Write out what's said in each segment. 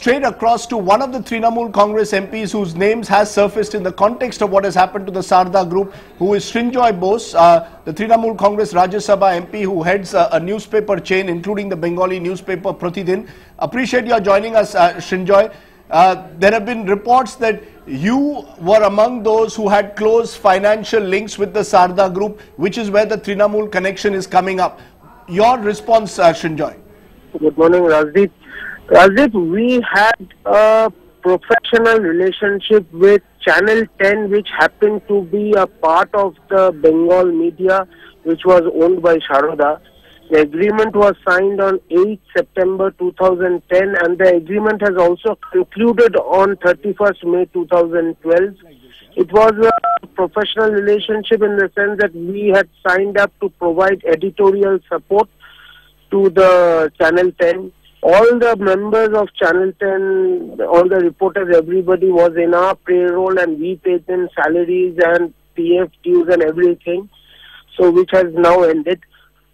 straight across to one of the Trinamool Congress MPs whose names has surfaced in the context of what has happened to the Sarda group, who is Srinjoy Bose, the Trinamool Congress Rajya Sabha MP who heads a newspaper chain including the Bengali newspaper Pratidin. Appreciate your joining us, Srinjoy. There have been reports that you were among those who had close financial links with the Sarda group, which is where the Trinamool connection is coming up. Your response, Srinjoy. Good morning, Rajdeep. Rajdeep, we had a professional relationship with Channel 10, which happened to be a part of the Bengal media, which was owned by Sharoda. The agreement was signed on 8 September 2010 and the agreement has also concluded on 31st May 2012. It was a professional relationship in the sense that we had signed up to provide editorial support to the Channel 10. All the members of Channel 10, all the reporters, everybody was in our payroll and we paid them salaries and PF dues and everything, so which has now ended.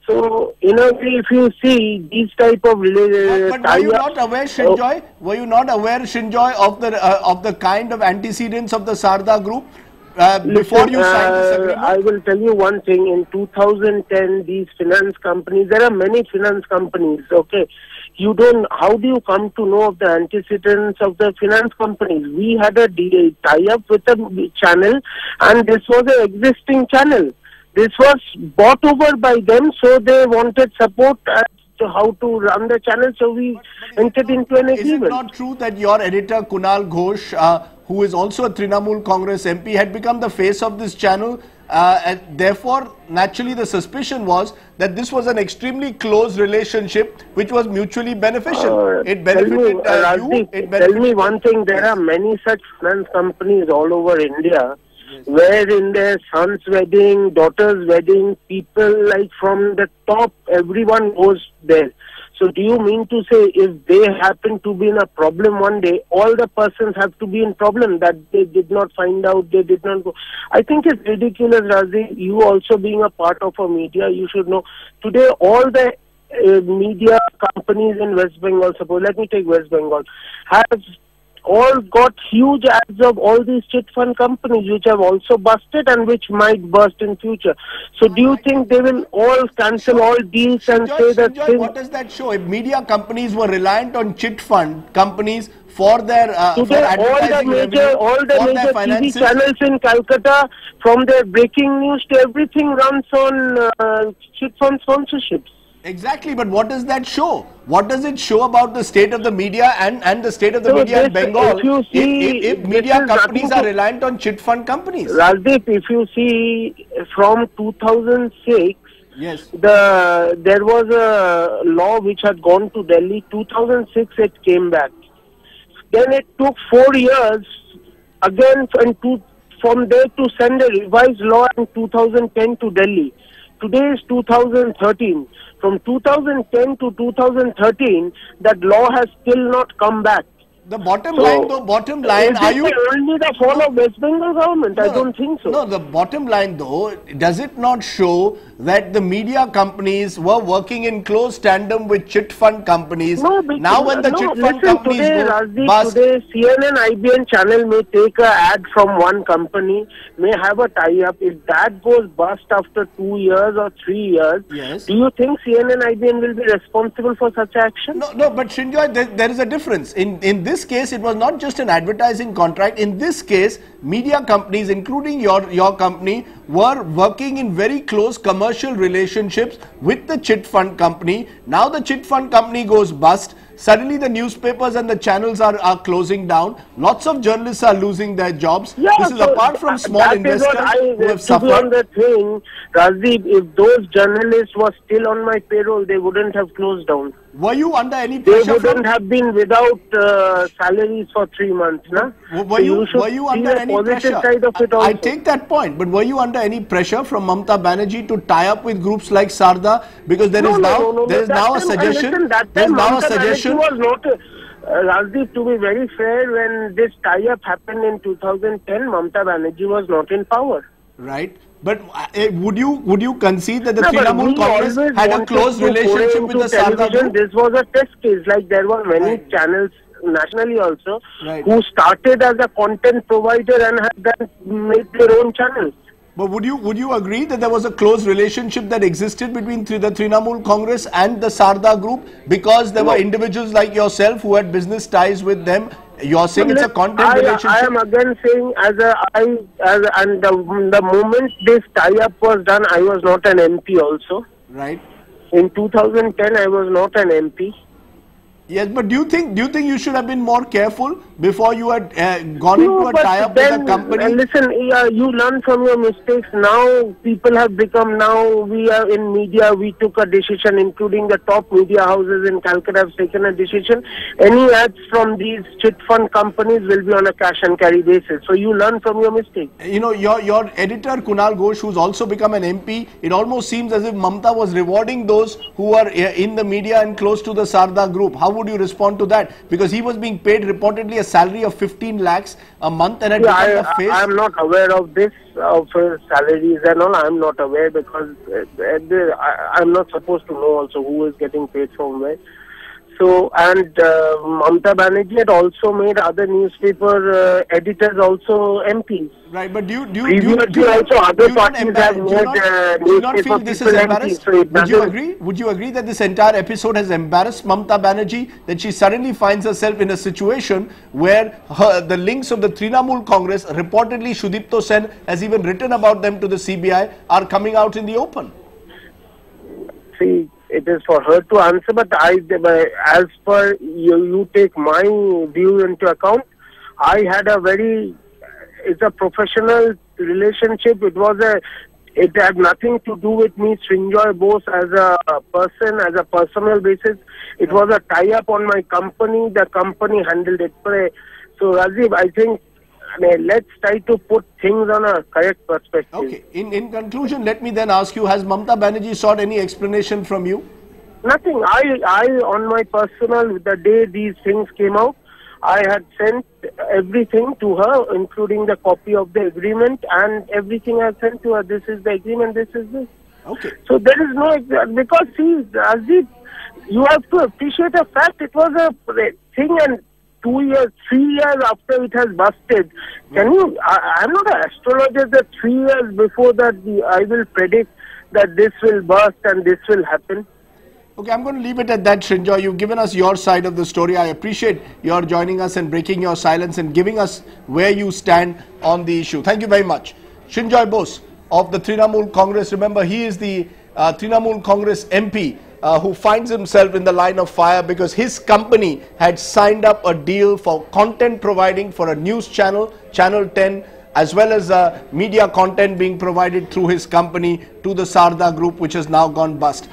So, in a way, if you see these type of but were you not aware, Srinjoy? Were you not aware, Srinjoy, of the kind of antecedents of the Sarda group before you signed this agreement? I will tell you one thing. In 2010, these finance companies, there are many finance companies. Okay, you don't. How do you come to know of the antecedents of the finance companies? We had a tie-up with a channel, and this was an existing channel. This was bought over by them, so they wanted support as to how to run the channel, so we entered into an agreement. Is it not true that your editor Kunal Ghosh, who is also a Trinamool Congress MP, had become the face of this channel, and therefore naturally the suspicion was that this was an extremely close relationship which was mutually beneficial. It benefited you. Tell me one thing, there are many such finance companies all over India, where in their son's wedding, daughter's wedding, people like from the top, everyone goes there. So do you mean to say if they happen to be in a problem one day, all the persons have to be in problem that they did not find out, they did not go? I think it's ridiculous, Razi. You also being a part of a media, you should know. Today all the media companies in West Bengal, suppose, let me take West Bengal, have all got huge ads of all these chit fund companies which have also busted and which might burst in future. So do you think they will all cancel all deals and say that thing? What does that show? If media companies were reliant on chit fund companies for their today, all the major TV channels in Calcutta, from their breaking news to everything, runs on chit fund sponsorships. Exactly, but what does that show? What does it show about the state of the media and the state of the media in Bengal if media companies are reliant on chit fund companies? Rajdeep, if you see from 2006, yes, there was a law which had gone to Delhi. 2006 it came back. Then it took 4 years again from there to send a revised law in 2010 to Delhi. Today is 2013. From 2010 to 2013, that law has still not come back. The bottom line, though, are you only the fall of West Bengal government? No, I don't think so. No, the bottom line, though, does it not show that the media companies were working in close tandem with chit fund companies? No, now when the chit fund companies today CNN, IBN channel may take an ad from one company, may have a tie-up. If that goes bust after 2 years or 3 years, yes, do you think CNN, IBN will be responsible for such action? No, but Srinjoy, there is a difference. In this case, it was not just an advertising contract. In this case, media companies, including your company, were working in very close commercial relationships with the chit fund company. Now the chit fund company goes bust. Suddenly the newspapers and the channels are closing down. Lots of journalists are losing their jobs. Yeah, this is apart from small investors who have suffered. To be on the thing, Rajdeep, if those journalists were still on my payroll, they wouldn't have closed down. Were you under any pressure? They wouldn't have been without salaries for 3 months, no? Were you under any pressure? Side of it also. I take that point, but were you under any pressure from Mamata Banerjee to tie up with groups like Sarda? Because there is now a suggestion. There is now a suggestion. Was not, Rajdeep, to be very fair, when this tie-up happened in 2010, Mamata Banerjee was not in power. Right. But would you concede that the Trinamool Congress had a close relationship with the Sarda group? This was a test case. Like there were many channels nationally also, Right. who started as a content provider and have then made their own channels. But would you agree that there was a close relationship that existed between the Trinamool Congress and the Sarda group, because there were individuals like yourself who had business ties with them? You're saying it's a content relationship. I am again saying and the moment this tie-up was done, I was not an MP also. Right. In 2010, I was not an MP. Yes, but do you think you should have been more careful before you had gone into a tie-up with a company? Listen, you learn from your mistakes. Now people have become, we are in media, we took a decision, including the top media houses in Calcutta have taken a decision. Any ads from these chit fund companies will be on a cash and carry basis. So you learn from your mistakes. You know, your editor Kunal Ghosh, who's also become an MP, it almost seems as if Mamta was rewarding those who are in the media and close to the Sarda group. How would you respond to that? Because he was being paid reportedly a salary of 15 lakhs a month and had become the face. I am not aware of this, of salaries and all. I am not aware because I am not supposed to know also who is getting paid from where. So, and Mamta Banerjee had also made other newspaper editors also MPs. Right, but do you not feel this is embarrassed? Would you agree that this entire episode has embarrassed Mamta Banerjee, that she suddenly finds herself in a situation where the links of the Trinamool Congress, reportedly Sudipto Sen has even written about them to the CBI, are coming out in the open? See, it is for her to answer, but as per you take my view into account, I had it's a professional relationship. It had nothing to do with me, Srinjoy Bose, as a person, as a personal basis. It was a tie-up on my company. The company handled it. So, Rajiv, I think let's try to put things on a correct perspective. Okay. In conclusion, let me then ask you, has Mamta Banerjee sought any explanation from you? Nothing. I on my personal, the day these things came out, I had sent everything to her, including the copy of the agreement and everything I sent to her. This is the agreement, this is this. Okay. So there is no, because see, Ajit, you have to appreciate the fact it was a thing, and 2 years, 3 years after it has busted. Can you, I'm not an astrologer that 3 years before that I will predict that this will burst and this will happen. Okay, I'm going to leave it at that, Srinjoy. You've given us your side of the story. I appreciate your joining us and breaking your silence and giving us where you stand on the issue. Thank you very much. Srinjoy Bose of the Trinamool Congress. Remember, he is the Trinamool Congress MP who finds himself in the line of fire because his company had signed up a deal for content providing for a news channel, Channel 10, as well as media content being provided through his company to the Sarda Group, which has now gone bust.